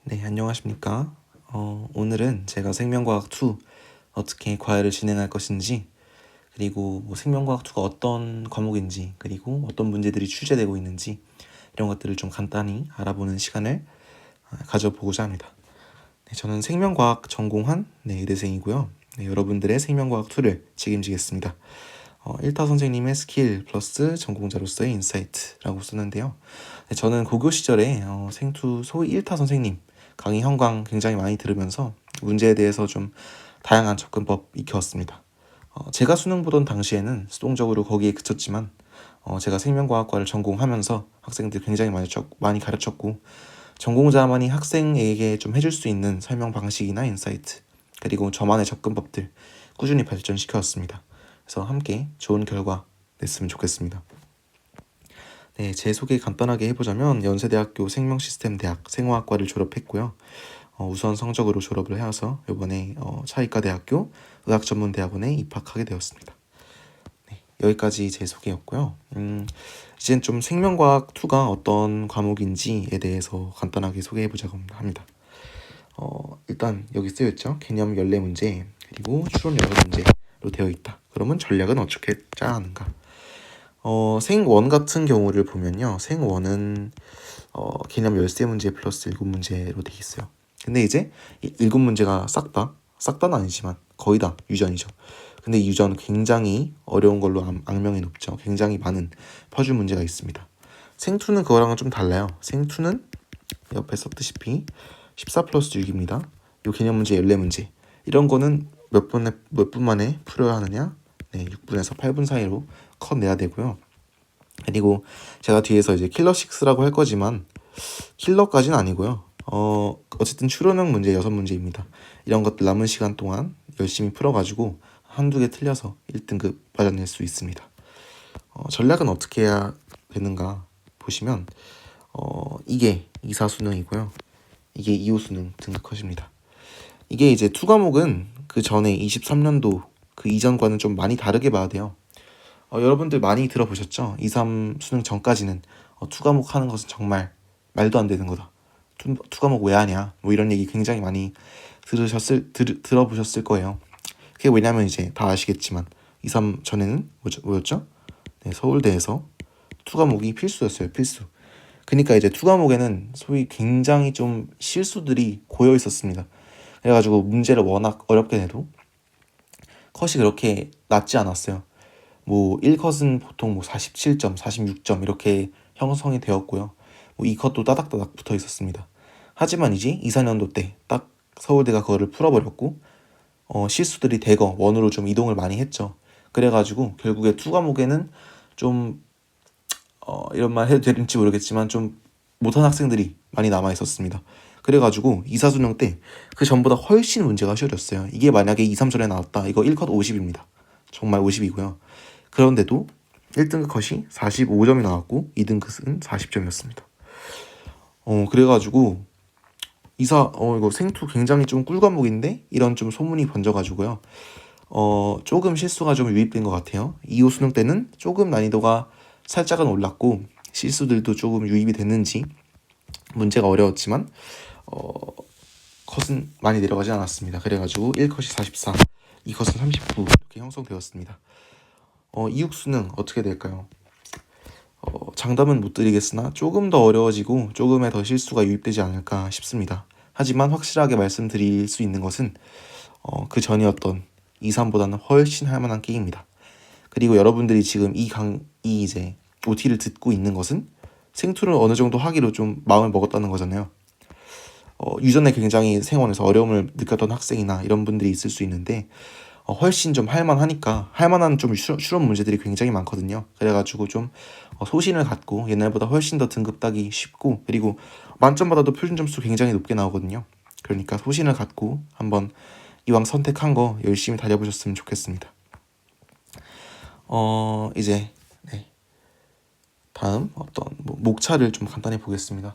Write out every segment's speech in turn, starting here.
네, 안녕하십니까. 오늘은 제가 생명과학 2 어떻게 과외를 진행할 것인지, 그리고 생명과학 2가 어떤 과목인지, 그리고 어떤 문제들이 출제되고 있는지 이런 것들을 좀 간단히 알아보는 시간을 가져보고자 합니다. 네, 저는 생명과학 전공한 의대생이고요. 네, 여러분들의 생명과학 2를 책임지겠습니다. 1타 선생님의 스킬 플러스 전공자로서의 인사이트라고 쓰는데요. 네, 저는 고교 시절에 생투 소위 1타 선생님 강의 현강 굉장히 많이 들으면서 문제에 대해서 좀 다양한 접근법 익혀왔습니다. 제가 수능 보던 당시에는 수동적으로 거기에 그쳤지만 제가 생명과학과를 전공하면서 학생들 굉장히 많이 가르쳤고, 전공자만이 학생에게 좀 해줄 수 있는 설명 방식이나 인사이트, 그리고 저만의 접근법들 꾸준히 발전시켜왔습니다. 그래서 함께 좋은 결과 냈으면 좋겠습니다. 네, 제 소개 간단하게 해보자면 연세대학교 생명시스템대학 생화학과를 졸업했고요. 우수한 성적으로 졸업을 해서 이번에 차이과대학교 의학전문대학원에 입학하게 되었습니다. 네, 여기까지 제 소개였고요. 이젠 좀 생명과학 2가 어떤 과목인지에 대해서 간단하게 소개해보자고 합니다. 일단 여기 쓰여있죠. 개념 연례 문제, 그리고 추론 여러 문제로 되어 있다. 그러면 전략은 어떻게 짜야 하는가? 생원 같은 경우를 보면요. 생원은 개념 열세 문제 플러스 7문제로 되어 있어요. 근데 이제 이 7문제가 싹 다는 아니지만 거의 다 유전이죠. 근데 이 유전 굉장히 어려운 걸로 악명이 높죠. 굉장히 많은 퍼즐 문제가 있습니다. 생투는 그거랑은 좀 달라요. 생투는 옆에 썼다시피 14 플러스 6입니다. 이 개념 문제 14문제. 이런 거는 몇 분 만에 풀어야 하느냐? 네, 6분에서 8분 사이로 컷내야 되고요. 그리고 제가 뒤에서 이제 킬러 6라고 할 거지만 킬러까지는 아니고요. 어쨌든 추론형 문제 6문제입니다. 이런 것들 남은 시간 동안 열심히 풀어가지고 한두 개 틀려서 1등급 받아낼 수 있습니다. 전략은 어떻게 해야 되는가 보시면 이게 2사 수능이고요. 이게 2호 수능 등급 컷입니다. 이게 이제 2 과목은 그 전에 23년도 그 이전과는 좀 많이 다르게 봐야 돼요. 여러분들 많이 들어보셨죠? 2, 3 수능 전까지는 2 과목 하는 것은 정말 말도 안 되는 거다. 2 과목 왜 하냐? 뭐 이런 얘기 굉장히 많이 들어보셨을 거예요. 그게 왜냐면 이제 다 아시겠지만 2, 3 전에는 뭐였죠? 네, 서울대에서 2 과목이 필수였어요. 필수. 그러니까 이제 2 과목에는 소위 굉장히 좀 실수들이 고여 있었습니다. 그래가지고 문제를 워낙 어렵게 내도 컷이 그렇게 낮지 않았어요. 뭐 1컷은 보통 뭐 47점, 46점 이렇게 형성이 되었고요. 뭐 2컷도 따닥따닥 붙어 있었습니다. 하지만 이제 2, 4년도 때 딱 서울대가 그거를 풀어버렸고 실수들이 대거 원으로 좀 이동을 많이 했죠. 그래가지고 결국에 2 과목에는 좀 이런 말 해도 되는지 모르겠지만 좀 못한 학생들이 많이 남아 있었습니다. 그래가지고 2, 4수능 때 그 전보다 훨씬 문제가 쉬워졌어요. 이게 만약에 2, 3절에 나왔다. 이거 1컷 50입니다. 정말 50이고요. 그런데도 1등급 컷이 45점이 나왔고 2등급은 40점이었습니다. 그래가지고 이거 생투 굉장히 좀 꿀과목인데 이런 좀 소문이 번져가지고요. 조금 실수가 좀 유입된 것 같아요. 2호 수능 때는 조금 난이도가 살짝은 올랐고 실수들도 조금 유입이 됐는지 문제가 어려웠지만 컷은 많이 내려가지 않았습니다. 그래가지고 1컷이 44, 2컷은 39 이렇게 형성되었습니다. 2육 수능 어떻게 될까요? 장담은 못 드리겠으나 조금 더 어려워지고 조금의 더 실수가 유입되지 않을까 싶습니다. 하지만 확실하게 말씀드릴 수 있는 것은 그 전이었던 2, 3보다는 훨씬 할만한 게임입니다. 그리고 여러분들이 지금 이 이제 OT를 듣고 있는 것은 생투를 어느 정도 하기로 좀 마음을 먹었다는 거잖아요. 유전에 굉장히 생원에서 어려움을 느꼈던 학생이나 이런 분들이 있을 수 있는데 훨씬 좀 할만하니까 할만한 좀 실험 문제들이 굉장히 많거든요. 그래가지고 좀 소신을 갖고 옛날보다 훨씬 더 등급 따기 쉽고, 그리고 만점 받아도 표준 점수 굉장히 높게 나오거든요. 그러니까 소신을 갖고 한번 이왕 선택한 거 열심히 달려보셨으면 좋겠습니다. 이제 네. 다음 어떤 목차를 좀 간단히 보겠습니다.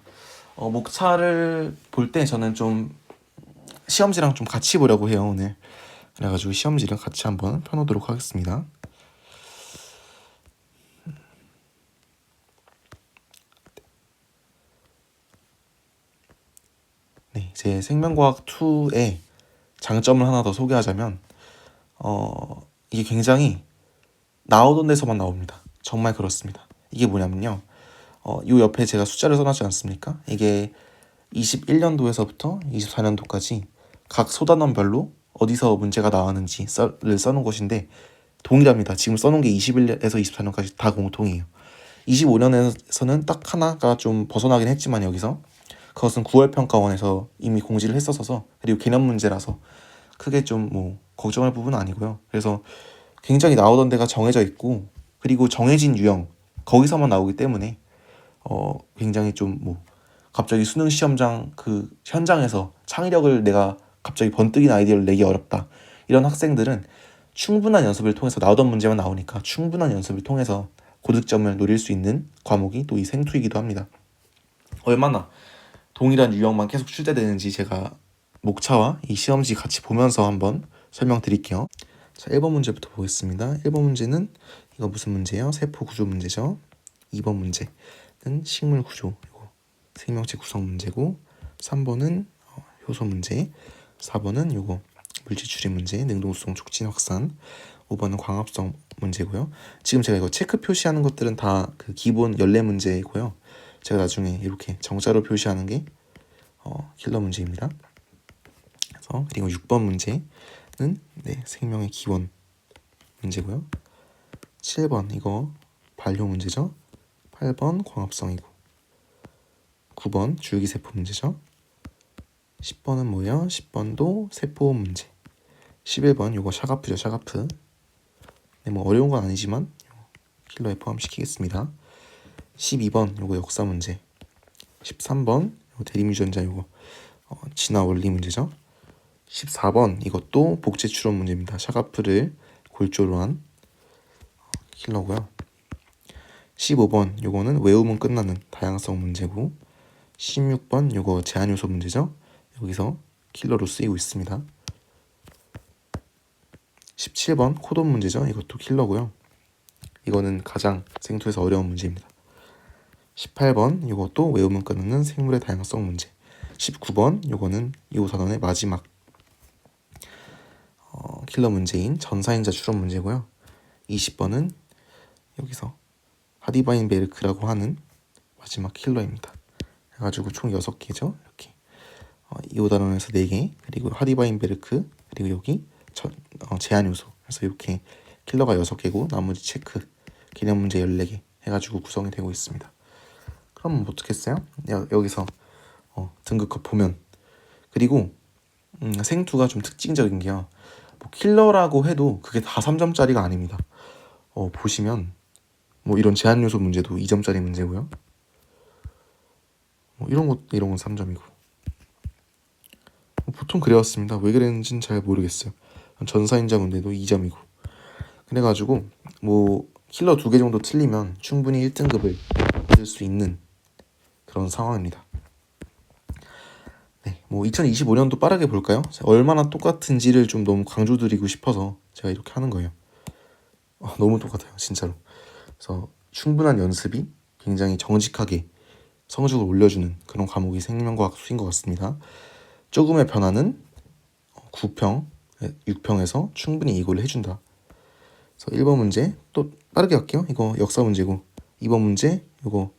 목차를 볼 때 저는 좀 시험지랑 좀 같이 보려고 해요, 오늘. 그래가지고 시험지를 같이 한번 펴놓도록 하겠습니다. 네, 제 생명과학 2의 장점을 하나 더 소개하자면 이게 굉장히 나오던 데서만 나옵니다. 정말 그렇습니다. 이게 뭐냐면요. 요 옆에 제가 숫자를 써놨지 않습니까? 이게 21년도에서부터 24년도까지 각 소단원별로 어디서 문제가 나왔는지를 써놓은 것인데 동일합니다. 지금 써놓은 게 21에서 24년까지 다 공통이에요. 25년에서는 딱 하나가 좀 벗어나긴 했지만 여기서 그것은 9월 평가원에서 이미 공지를 했었어서 그리고 개념 문제라서 크게 좀 뭐 걱정할 부분은 아니고요. 그래서 굉장히 나오던 데가 정해져 있고 그리고 정해진 유형 거기서만 나오기 때문에 굉장히 좀 뭐 갑자기 수능 시험장 그 현장에서 창의력을 내가 갑자기 번뜩인 아이디어를 내기 어렵다 이런 학생들은 충분한 연습을 통해서 나오던 문제만 나오니까 충분한 연습을 통해서 고득점을 노릴 수 있는 과목이 또 이 생투이기도 합니다. 얼마나 동일한 유형만 계속 출제되는지 제가 목차와 이 시험지 같이 보면서 한번 설명드릴게요. 자, 1번 문제부터 보겠습니다. 1번 문제는 이거 무슨 문제예요? 세포 구조 문제죠. 2번 문제는 식물 구조, 이거 생명체 구성 문제고 3번은 효소 문제, 4번은 이거 물질 추리 문제, 능동수성 촉진 확산, 5번은 광합성 문제고요. 지금 제가 이거 체크 표시하는 것들은 다 그 기본 연례 문제이고요. 제가 나중에 이렇게 정자로 표시하는 게 킬러 문제입니다. 그래서 그리고 6번 문제는 생명의 기원 문제고요. 7번 이거 반려 문제죠. 8번 광합성이고 9번 줄기세포 문제죠. 10번은 뭐예요? 10번도 세포 문제. 11번 이거 샤가프죠. 샤가프. 네, 뭐 어려운 건 아니지만 킬러에 포함시키겠습니다. 12번 이거 역사 문제. 13번 이거 대립유전자 이거 진화 원리 문제죠. 14번 이것도 복제 추론 문제입니다. 샤가프를 골조로 한 킬러고요. 15번 요거는 외우면 끝나는 다양성 문제고 16번 요거 제한 요소 문제죠. 여기서 킬러로 쓰이고 있습니다. 17번 코돈 문제죠. 이것도 킬러고요. 이거는 가장 생투에서 어려운 문제입니다. 18번 요것도 외우면 끝나는 생물의 다양성 문제. 19번 요거는 이 단원의 마지막 킬러 문제인 전사인자 추론 문제고요. 20번은 여기서 하디바인베르크라고 하는 마지막 킬러입니다. 해가지고 총 6개죠. 이렇게 이 단원에서 4개 그리고 하디바인베르크 그리고 여기 제한 요소 그래서 이렇게 킬러가 6개고 나머지 체크 개념 문제 14개 해가지고 구성이 되고 있습니다. 그럼 어떻게 했어요? 여기서 등급컷 보면 그리고 생투가 좀 특징적인 게요. 뭐 킬러라고 해도 그게 다 3점짜리가 아닙니다. 보시면 뭐 이런 제한 요소 문제도 2점짜리 문제고요. 뭐 이런 건 3점이고 보통 그래왔습니다. 왜 그랬는지는 잘 모르겠어요. 전사인자 문제도 2점이고 그래가지고 뭐 킬러 2개 정도 틀리면 충분히 1등급을 받을 수 있는 그런 상황입니다. 네, 뭐 2025년도 빠르게 볼까요? 얼마나 똑같은지를 좀 너무 강조드리고 싶어서 제가 이렇게 하는 거예요. 너무 똑같아요, 진짜로. 그래서 충분한 연습이 굉장히 정직하게 성적을 올려주는 그런 과목이 생명과학 수인 것 같습니다. 조금의 변화는 9평, 6평에서 충분히 이거를 해준다. 그래서 1번 문제 또 빠르게 할게요. 이거 역사 문제고 2번 문제 이거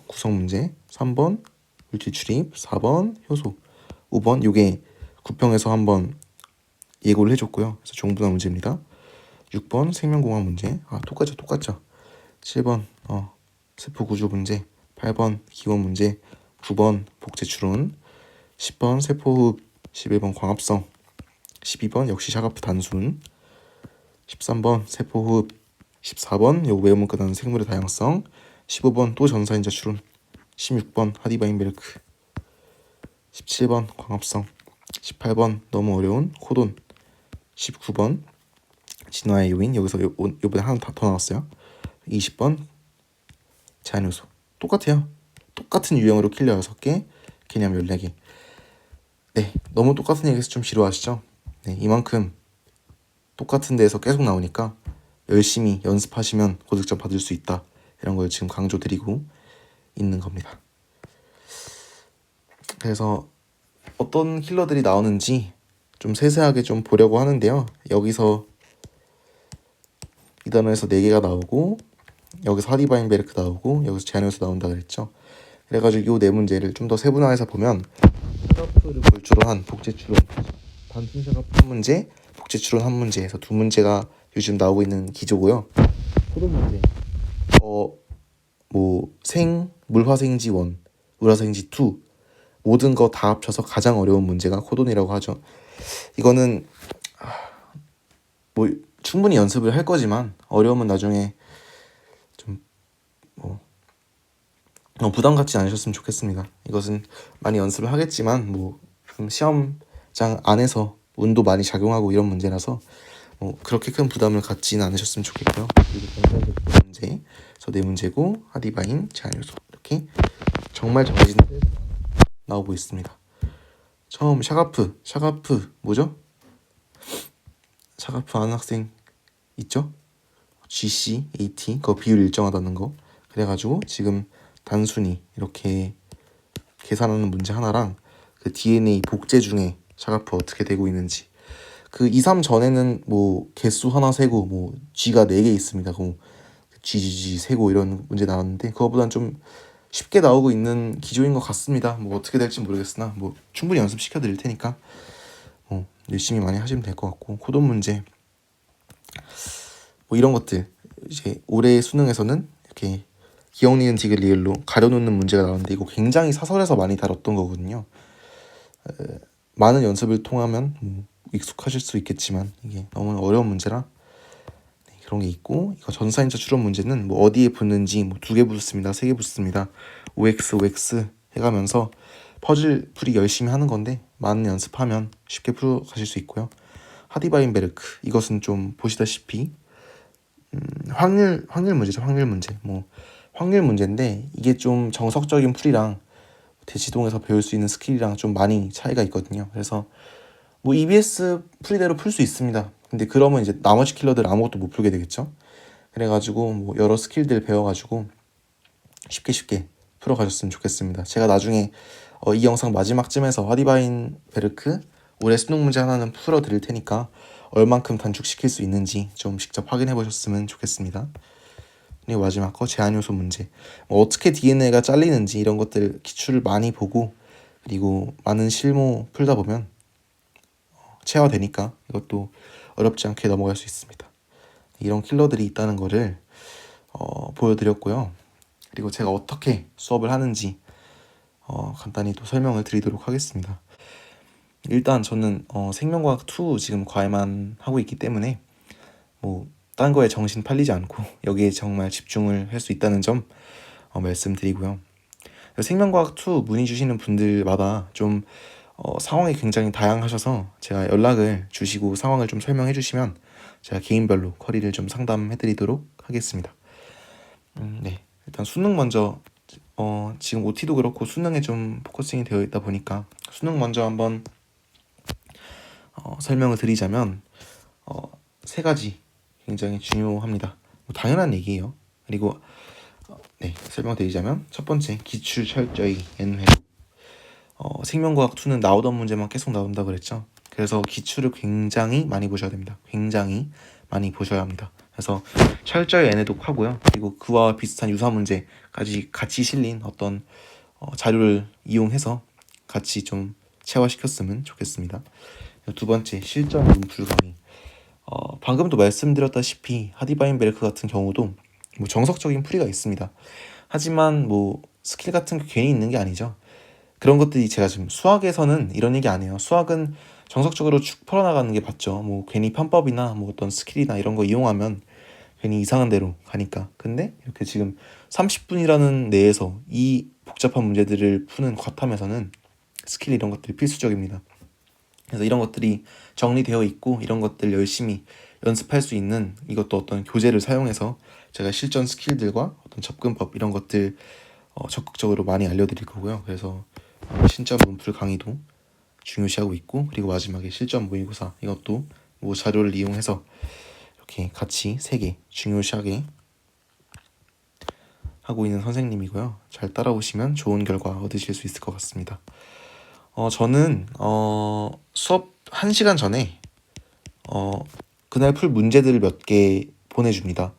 구성 문제 3번 물질 출입 4번 효소 5번 요게 9평에서 한번 예고를 해줬고요. 그래서 종분화 문제입니다. 6번 생명공학 문제 똑같죠. 7번 세포 구조 문제 8번 기원 문제 9번 복제 추론 10번 세포흡 11번 광합성 12번 역시 샤가프 단순 13번 세포흡 14번 요 외우면 끝나는 생물의 다양성 15번 또 전사인자 추론 16번 하디바인베르크 17번 광합성 18번 너무 어려운 코돈 19번 진화의 요인 여기서 요번에 하나 더 나왔어요. 20번 제한 요소 똑같아요. 똑같은 유형으로 킬러 6개 개념 14개. 네, 너무 똑같은 얘기해서 좀 지루하시죠? 네, 이만큼 똑같은 데에서 계속 나오니까 열심히 연습하시면 고득점 받을 수 있다. 이런 걸 지금 강조드리고 있는 겁니다. 그래서 어떤 킬러들이 나오는지 좀 세세하게 좀 보려고 하는데요. 여기서 이 단어에서 4개가 나오고, 여기서 하디바인베르크 나오고, 여기서 제한요소 나온다 그랬죠. 그래가지고 이 4문제를 좀 더 세분화해서 보면 샤가프를 골조로 한 복제추론, 단순 샤가프 한 문제, 복제추론 한 문제에서 2문제가 요즘 나오고 있는 기조고요. 코드 문제, 물화생지 1, 물화생지 2 모든 거 다 합쳐서 가장 어려운 문제가 코돈이라고 하죠. 이거는 뭐 충분히 연습을 할 거지만 어려우면 나중에 좀 부담 갖지 않으셨으면 좋겠습니다. 이것은 많이 연습을 하겠지만 좀 시험장 안에서 운도 많이 작용하고 이런 문제라서 그렇게 큰 부담을 갖지는 않으셨으면 좋겠고요. 그리고 전산적 문제, 저 4문제고 하디바인, 제한요소 이렇게 정말 정해진 나오고 있습니다. 처음 샤가프 뭐죠? 샤가프 아는 학생 있죠? GC, AT 그거 비율 일정하다는 거. 그래가지고 지금 단순히 이렇게 계산하는 문제 하나랑 그 DNA 복제 중에 샤가프 어떻게 되고 있는지, 그 2, 3 전에는 개수 하나 세고 G가 4개 있습니다. GGG 세고 이런 문제 나왔는데 그거보단 좀 쉽게 나오고 있는 기조인 것 같습니다. 어떻게 될지 모르겠으나 충분히 연습시켜 드릴 테니까 열심히 많이 하시면 될 것 같고, 코드 문제 이런 것들 이제 올해 수능에서는 이렇게 기억 니은 디귿 리을로 가려놓는 문제가 나오는데 이거 굉장히 사설에서 많이 다뤘던 거거든요. 많은 연습을 통하면 익숙하실 수 있겠지만 이게 너무 어려운 문제라 그런 게 있고, 이거 전사인차 추론 문제는 어디에 붙는지 2개 붙습니다, 3개 붙습니다, OX 해가면서 퍼즐 풀이 열심히 하는 건데 많은 연습하면 쉽게 풀어 가실 수 있고요. 하디바인베르크 이것은 좀 보시다시피 확률 문제죠. 확률 문제인데 이게 좀 정석적인 풀이랑 대치동에서 배울 수 있는 스킬이랑 좀 많이 차이가 있거든요. 그래서 EBS 풀이대로 풀 수 있습니다. 근데 그러면 이제 나머지 킬러들 아무것도 못 풀게 되겠죠. 그래가지고 여러 스킬들 배워가지고 쉽게 풀어가셨으면 좋겠습니다. 제가 나중에 이 영상 마지막쯤에서 하디바인 베르크 올해 수능 문제 하나는 풀어 드릴 테니까 얼만큼 단축시킬 수 있는지 좀 직접 확인해 보셨으면 좋겠습니다. 그리고 마지막 거 제한요소 문제, 어떻게 DNA가 잘리는지 이런 것들 기출을 많이 보고 그리고 많은 실무 풀다 보면 체화되니까 이것도 어렵지 않게 넘어갈 수 있습니다. 이런 킬러들이 있다는 거를 보여드렸고요. 그리고 제가 어떻게 수업을 하는지 간단히 또 설명을 드리도록 하겠습니다. 일단 저는 생명과학 2 지금 과외만 하고 있기 때문에 딴 거에 정신 팔리지 않고 여기에 정말 집중을 할 수 있다는 점 말씀드리고요. 생명과학 2 문의 주시는 분들마다 좀 상황이 굉장히 다양하셔서 제가 연락을 주시고 상황을 좀 설명해 주시면 제가 개인별로 쿼리를 좀 상담해 드리도록 하겠습니다. 네, 일단 수능 먼저 지금 OT도 그렇고 수능에 좀 포커싱이 되어 있다 보니까 수능 먼저 한번 설명을 드리자면 3가지 굉장히 중요합니다. 당연한 얘기예요. 그리고 설명드리자면 첫 번째, 기출 철저히 N회. 생명과학 2는 나오던 문제만 계속 나온다 그랬죠. 그래서 기출을 굉장히 많이 보셔야 됩니다. 굉장히 많이 보셔야 합니다. 그래서 철저히 N회독 하고요. 그리고 그와 비슷한 유사 문제까지 같이 실린 어떤 자료를 이용해서 같이 좀 체화시켰으면 좋겠습니다. 두 번째, 실전 문풀 강의. 방금도 말씀드렸다시피 하디바인베르크 같은 경우도 정석적인 풀이가 있습니다. 하지만 스킬 같은 게 괜히 있는 게 아니죠. 그런 것들이 제가 지금 수학에서는 이런 얘기 안 해요. 수학은 정석적으로 쭉 풀어나가는 게 맞죠. 괜히 편법이나 어떤 스킬이나 이런 거 이용하면 괜히 이상한 데로 가니까. 근데 이렇게 지금 30분이라는 내에서 이 복잡한 문제들을 푸는 과탐에서는 스킬 이런 것들이 필수적입니다. 그래서 이런 것들이 정리되어 있고 이런 것들 열심히 연습할 수 있는, 이것도 어떤 교재를 사용해서 제가 실전 스킬들과 어떤 접근법 이런 것들 적극적으로 많이 알려드릴 거고요. 그래서 신점 문풀 강의도 중요시하고 있고, 그리고 마지막에 실전 모의고사 이것도 자료를 이용해서 이렇게 같이 3개 중요시하게 하고 있는 선생님이고요. 잘 따라오시면 좋은 결과 얻으실 수 있을 것 같습니다. 저는 수업 1시간 전에 그날 풀 문제들을 몇 개 보내줍니다.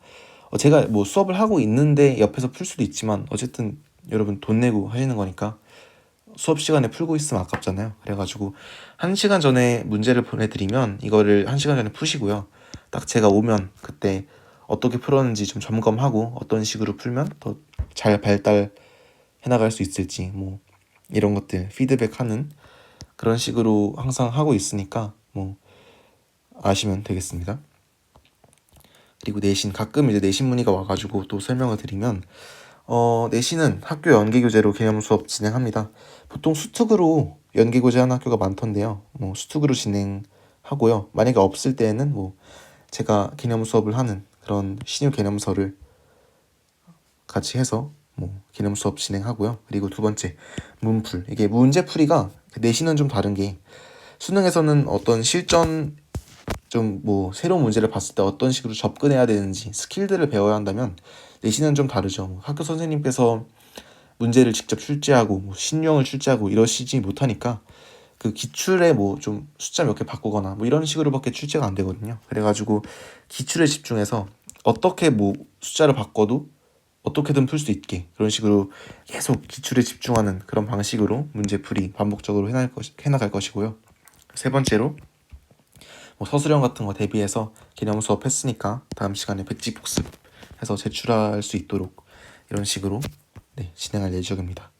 제가 뭐 수업을 하고 있는데 옆에서 풀 수도 있지만 어쨌든 여러분 돈 내고 하시는 거니까 수업 시간에 풀고 있으면 아깝잖아요. 그래가지고 1시간 전에 문제를 보내드리면 이거를 1시간 전에 푸시고요. 딱 제가 오면 그때 어떻게 풀었는지 좀 점검하고 어떤 식으로 풀면 더 잘 발달해 나갈 수 있을지 뭐 이런 것들 피드백하는 그런 식으로 항상 하고 있으니까 뭐 아시면 되겠습니다. 그리고 내신 가끔 이제 내신 문의가 와가지고 또 설명을 드리면 내신은 학교 연계교재로 개념 수업 진행합니다. 보통 수특으로 연계교재 하는 학교가 많던데요. 뭐 수특으로 진행하고요. 만약에 없을 때에는 뭐 제가 개념 수업을 하는 그런 신유 개념서를 같이 해서 뭐 개념 수업 진행하고요. 그리고 두 번째 문풀. 이게 문제풀이가 내신은 좀 다른 게 수능에서는 어떤 실전 좀 뭐 새로운 문제를 봤을 때 어떤 식으로 접근해야 되는지 스킬들을 배워야 한다면 내신은 좀 다르죠. 뭐 학교 선생님께서 문제를 직접 출제하고 뭐 신유형을 출제하고 이러시지 못하니까 그 기출에 뭐 좀 숫자 몇 개 바꾸거나 뭐 이런 식으로밖에 출제가 안 되거든요. 그래가지고 기출에 집중해서 어떻게 뭐 숫자를 바꿔도 어떻게든 풀 수 있게 그런 식으로 계속 기출에 집중하는 그런 방식으로 문제풀이 반복적으로 해나갈 것이고요. 세 번째로 뭐 서술형 같은 거 대비해서 개념 수업 했으니까 다음 시간에 백지 복습해서 제출할 수 있도록 이런 식으로 진행할 예정입니다.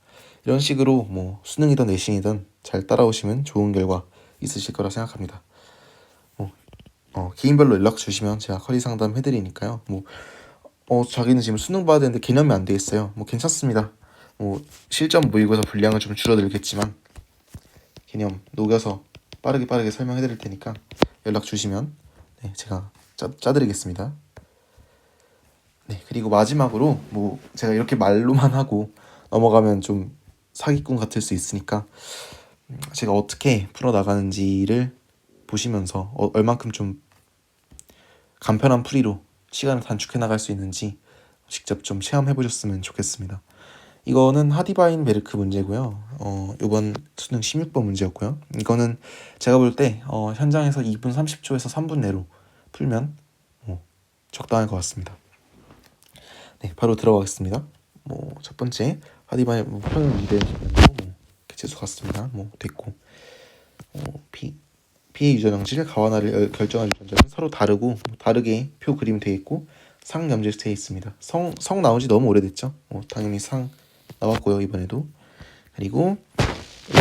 이런 식으로 뭐 수능이든 내신이든 잘 따라오시면 좋은 결과 있으실 거라 생각합니다. 개인별로 연락 주시면 제가 커리 상담 해드리니까요. 자기는 지금 수능 봐야 되는데 개념이 안 돼 있어요. 뭐 괜찮습니다. 뭐 실전 모의고사 분량은 좀 줄어들겠지만 개념 녹여서 빠르게 설명해 드릴 테니까 연락 주시면 제가 짜드리겠습니다. 그리고 마지막으로 뭐 제가 이렇게 말로만 하고 넘어가면 좀 사기꾼 같을 수 있으니까 제가 어떻게 풀어나가는지를 보시면서 얼만큼 좀 간편한 풀이로 시간을 단축해 나갈 수 있는지 직접 좀 체험해 보셨으면 좋겠습니다. 이거는 하디바인베르크 문제고요. 이번 수능 16번 문제였고요. 이거는 제가 볼 때 현장에서 2분 30초에서 3분 내로 풀면 적당할 것 같습니다. 바로 들어가겠습니다. 첫 번째 하디바인 평형 문제 개체수 같습니다. 됐고 P의 유전형질 가와나를 결정할 유전자는 서로 다르고 다르게 표 그림 되어 있고 상 염질되어 있습니다. 성 나온 지 너무 오래됐죠. 당연히 상 나왔고요 이번에도. 그리고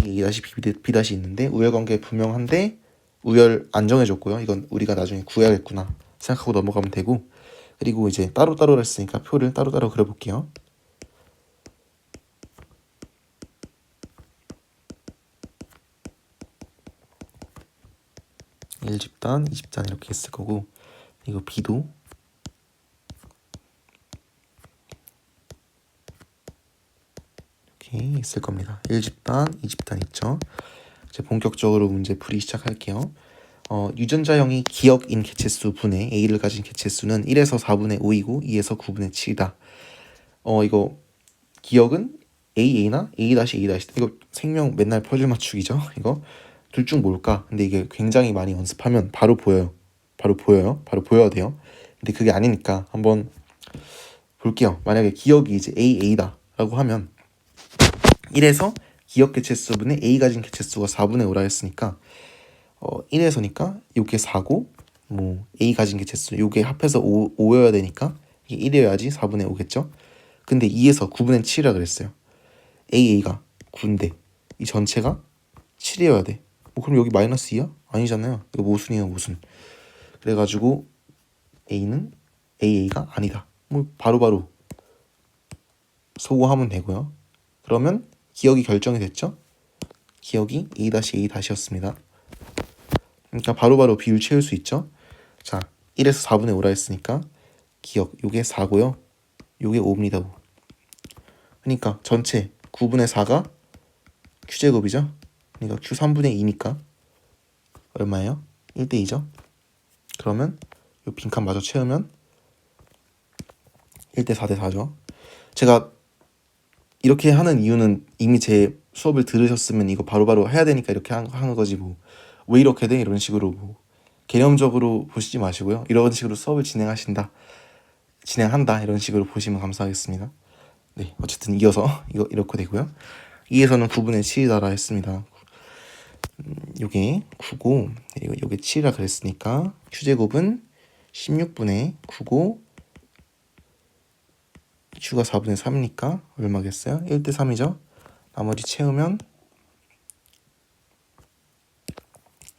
A-B' 있는데 우열관계 분명한데 우열 안 정해줬고요. 이건 우리가 나중에 구해야겠구나 생각하고 넘어가면 되고. 그리고 이제 따로따로 했으니까 표를 따로따로 그려볼게요. (1집단) (2집단) 이렇게 했을 거고, 이거 B도 이렇게 있을 겁니다. (1집단) (2집단) 있죠. 이제 본격적으로 문제 풀이 시작할게요. 유전자형이 기억인 개체수 분의 A를 가진 개체수는 1에서 4분의 5이고 2에서 9분의 7이다. 이거 기억은 AA나 A-A-, 이거 생명 맨날 퍼즐 맞추기죠. 이거 둘 중 뭘까? 근데 이게 굉장히 많이 연습하면 바로 보여요. 바로 보여야 돼요. 근데 그게 아니니까 한번 볼게요. 만약에 기억이 이제 AA다 라고 하면 1에서 기억 개체수분의 A 가진 개체수가 4분의 5라 했으니까 1에서니까 요게 4고 뭐 A 가진 개체수 요게 합해서 5여야 되니까 이게 1이어야지 4분의 5겠죠. 근데 2에서 9분의 7이라 그랬어요. AA가 9인데 이 전체가 7이어야 돼. 그럼 여기 마이너스 2야? 아니잖아요. 이거 모순이에요 모순. 그래가지고 A는 AA가 아니다. 바로바로 소거하면 되고요. 그러면 기억이 결정이 됐죠? 기억이 A-A-였습니다. 그러니까 바로바로 비율 채울 수 있죠? 자, 1에서 4분의 5라 했으니까 기억 요게 4고요. 요게 5입니다. 5. 그러니까 전체 9분의 4가 Q제곱이죠? 그러니까 Q 3분의 2니까 얼마예요? 1대 2죠? 그러면 요 빈칸 마저 채우면 1대 4대 4죠. 제가 이렇게 하는 이유는 이미 제 수업을 들으셨으면 이거 바로바로 해야 되니까 이렇게 하는 거지 뭐 왜 이렇게 돼? 이런 식으로 뭐 개념적으로 보시지 마시고요. 이런 식으로 수업을 진행한다 이런 식으로 보시면 감사하겠습니다. 네, 어쨌든 이어서 이거 이렇게 되고요. 2에서는 9분의 7이다라 했습니다. 요게 9고 요게 7이라 그랬으니까 Q제곱은 16분의 9고 Q가 4분의 3이니까 얼마겠어요? 1대 3이죠. 나머지 채우면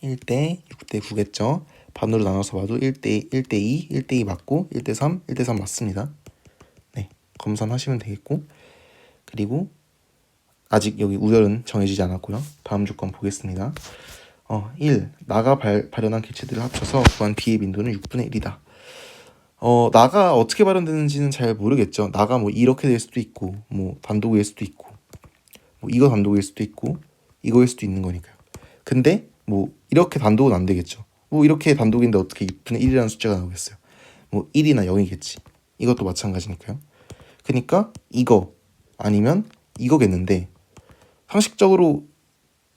1대 6대 9겠죠. 반으로 나눠서 봐도 1대 2, 1대 2 맞고 1대 3, 1대 3 맞습니다. 네, 검산하시면 되겠고 그리고 아직 여기 우열은 정해지지 않았고요. 다음 조건 보겠습니다. 1. 나가 발현한 개체들을 합쳐서 구한 B의 빈도는 6분의 1이다. 나가 어떻게 발현되는지는 잘 모르겠죠. 나가 뭐 이렇게 될 수도 있고 뭐 단독일 수도 있고 뭐 이거 단독일 수도 있고 이거일 수도 있는 거니까요. 근데 뭐 이렇게 단독은 안 되겠죠. 뭐 이렇게 단독인데 어떻게 6분의 1이라는 숫자가 나오겠어요. 뭐 1이나 0이겠지. 이것도 마찬가지니까요. 그러니까 이거 아니면 이거겠는데 상식적으로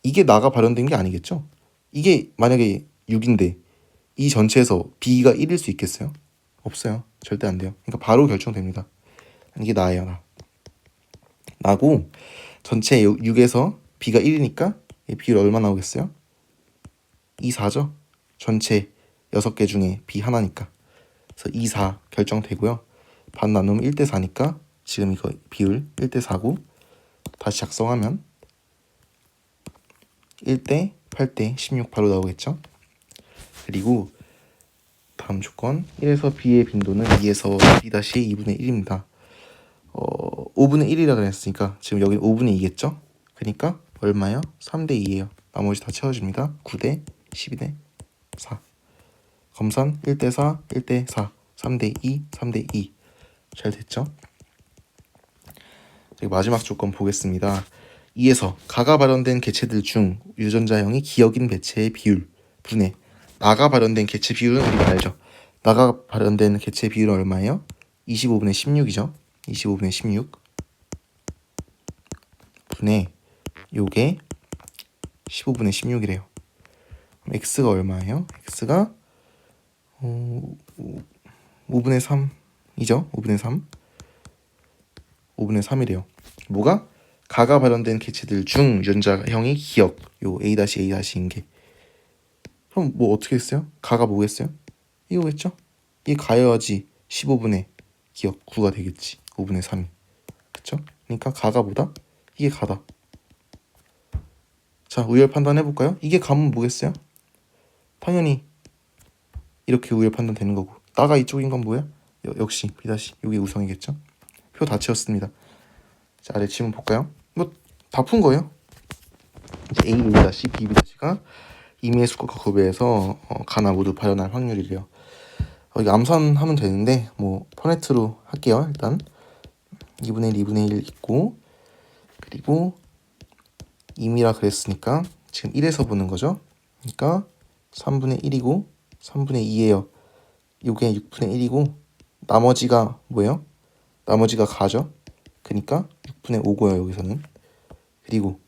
이게 나가 발현된 게 아니겠죠. 이게 만약에 6인데 이 전체에서 B가 1일 수 있겠어요? 없어요. 절대 안 돼요. 그러니까 바로 결정됩니다. 이게 나예요. 나고 전체 6에서 B가 1이니까 비율 얼마 나오겠어요? 2, 4죠. 전체 6개 중에 B 하나니까. 그래서 2, 4 결정되고요. 반 나누면 1대 4니까 지금 이거 비율 1대 4고 다시 작성하면 1대 8대 16 바로 나오겠죠. 그리고 다음 조건 1에서 B의 빈도는 2에서 B-2분의 1입니다. 5분의 1이라 그랬으니까 지금 여기 5분의 2겠죠? 그러니까 얼마요? 3대 2예요. 나머지 다 채워줍니다. 9대 12대 4. 검산 1대 4, 1대 4, 3대 2, 3대 2. 잘 됐죠? 마지막 조건 보겠습니다. 2에서 가가 발현된 개체들 중 유전자형이 기억인 개체의 비율 분의 나가 발현된 개체 비율은 우리가 알죠. 나가 발현된 개체 비율은 얼마예요? 25분의 16이죠. 25분의 16 분의 요게 15분의 16이래요. 그럼 x가 얼마예요? x가 5분의 3이죠. 5분의 3 5분의 3이래요. 뭐가? 가가 발현된 개체들 중 유전자형이 기억 요 A-A'-인 게 그럼 뭐 어떻게 했어요? 가가 뭐겠어요? 이거겠죠? 이 가여야지 15분의 기억 9가 되겠지. 5분의 3이. 그쵸? 그러니까 가가 뭐다? 이게 가다. 자, 우열 판단 해볼까요? 이게 가면 뭐겠어요? 당연히 이렇게 우열 판단 되는 거고 나가 이쪽인 건 뭐야? 역시 B- 이게 우성이겠죠? 표 다 채웠습니다. 자, 아래 지문 볼까요? 뭐 다 푼 거예요. 이제 A, B, B가 임의의 수컷과 구배에서 가나 모두 발현할 확률이래요. 이거 암산하면 되는데 뭐 퍼네트로 할게요. 일단 2분의 1, 2분의 1 있고 그리고 임이라 그랬으니까 지금 1에서 보는 거죠. 그러니까 3분의 1이고 3분의 2예요. 요게 6분의 1이고 나머지가 뭐예요? 나머지가 가죠. 그러니까 6분의 5고요. 여기서는. 그리고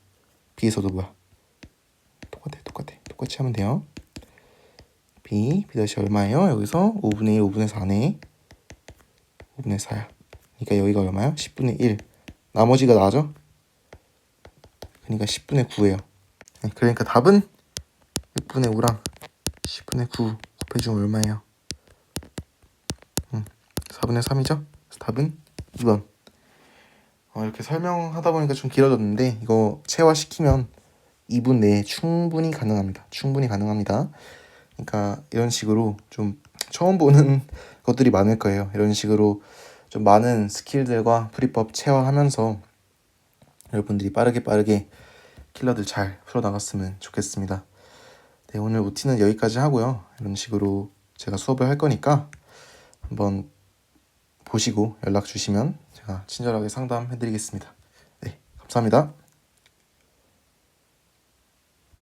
B에서도 뭐야? 똑같이 하면 돼요. B 얼마예요? 여기서 5분의 1, 5분의 4네. 5분의 4야. 그러니까 여기가 얼마야? 10분의 1. 나머지가 나죠? 그러니까 10분의 9예요. 그러니까 답은 6분의 5랑 10분의 9 곱해주면 얼마예요? 4분의 3이죠? 답은 2번. 이렇게 설명하다 보니까 좀 길어졌는데 이거 체화시키면 2분 내에 충분히 가능합니다. 그러니까 이런 식으로 좀 처음 보는 것들이 많을 거예요. 이런 식으로 좀 많은 스킬들과 풀이법 체화하면서 여러분들이 빠르게 킬러들 잘 풀어나갔으면 좋겠습니다. 네, 오늘 OT는 여기까지 하고요. 이런 식으로 제가 수업을 할 거니까 한번 보시고 연락 주시면 제가 친절하게 상담해 드리겠습니다. 네, 감사합니다.